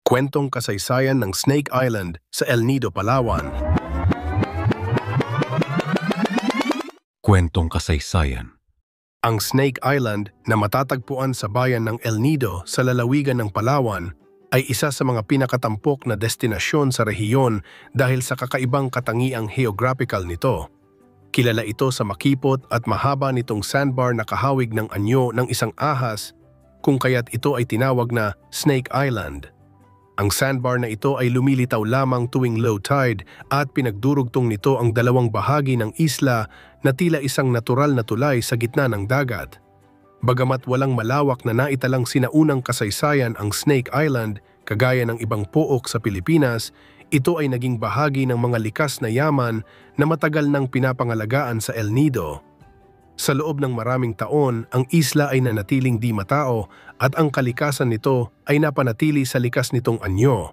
Kwentong kasaysayan ng Snake Island sa El Nido, Palawan. Kwentong kasaysayan. Ang Snake Island na matatagpuan sa bayan ng El Nido sa lalawigan ng Palawan ay isa sa mga pinakatampok na destinasyon sa rehiyon dahil sa kakaibang katangiang geographical nito. Kilala ito sa makipot at mahaba nitong sandbar na kahawig ng anyo ng isang ahas, kung kaya't ito ay tinawag na Snake Island. Ang sandbar na ito ay lumilitaw lamang tuwing low tide at pinagdurugtong nito ang dalawang bahagi ng isla na tila isang natural na tulay sa gitna ng dagat. Bagamat walang malawak na naitalang sinaunang kasaysayan ang Snake Island, kagaya ng ibang pook sa Pilipinas, ito ay naging bahagi ng mga likas na yaman na matagal nang pinapangalagaan sa El Nido. Sa loob ng maraming taon, ang isla ay nanatiling di matao at ang kalikasan nito ay napanatili sa likas nitong anyo.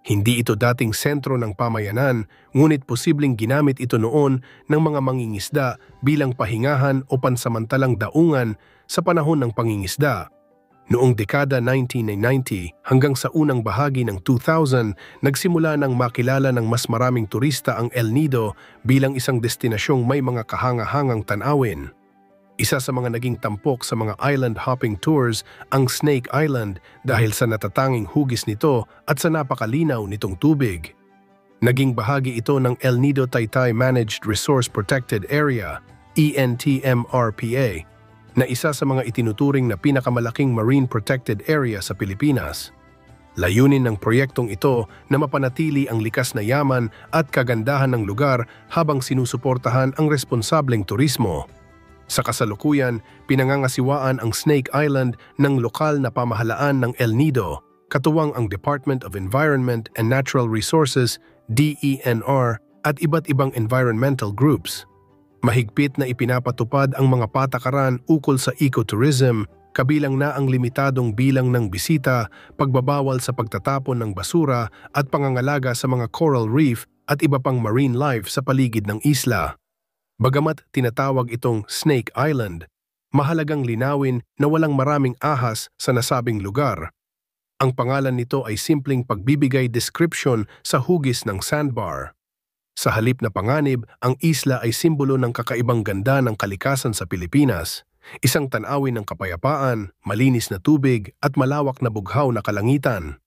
Hindi ito dating sentro ng pamayanan, ngunit posibleng ginamit ito noon ng mga mangingisda bilang pahingahan o pansamantalang daungan sa panahon ng pangingisda. Noong dekada 1990 hanggang sa unang bahagi ng 2000, nagsimula ng makilala ng mas maraming turista ang El Nido bilang isang destinasyong may mga kahanga-hangang tanawin. Isa sa mga naging tampok sa mga island hopping tours ang Snake Island dahil sa natatanging hugis nito at sa napakalinaw nitong tubig. Naging bahagi ito ng El Nido Taytay Managed Resource Protected Area, ENTMRPA, na isa sa mga itinuturing na pinakamalaking marine protected area sa Pilipinas. Layunin ng proyektong ito na mapanatili ang likas na yaman at kagandahan ng lugar habang sinusuportahan ang responsableng turismo. Sa kasalukuyan, pinangangasiwaan ang Snake Island ng lokal na pamahalaan ng El Nido, katuwang ang Department of Environment and Natural Resources, DENR, at iba't ibang environmental groups. Mahigpit na ipinapatupad ang mga patakaran ukol sa ecotourism, kabilang na ang limitadong bilang ng bisita, pagbabawal sa pagtatapon ng basura at pangangalaga sa mga coral reef at iba pang marine life sa paligid ng isla. Bagamat tinatawag itong Snake Island, mahalagang linawin na walang maraming ahas sa nasabing lugar. Ang pangalan nito ay simpleng pagbibigay description sa hugis ng sandbar. Sa halip na panganib, ang isla ay simbolo ng kakaibang ganda ng kalikasan sa Pilipinas, isang tanawin ng kapayapaan, malinis na tubig at malawak na bughaw na kalangitan.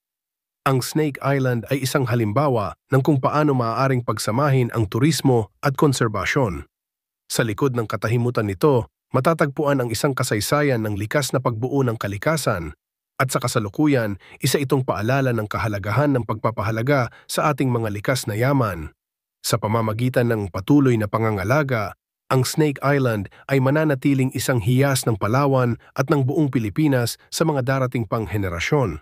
Ang Snake Island ay isang halimbawa ng kung paano maaaring pagsamahin ang turismo at konserbasyon. Sa likod ng katahimutan nito, matatagpuan ang isang kasaysayan ng likas na pagbuo ng kalikasan, at sa kasalukuyan, isa itong paalala ng kahalagahan ng pagpapahalaga sa ating mga likas na yaman. Sa pamamagitan ng patuloy na pangangalaga, ang Snake Island ay mananatiling isang hiyas ng Palawan at ng buong Pilipinas sa mga darating pang henerasyon.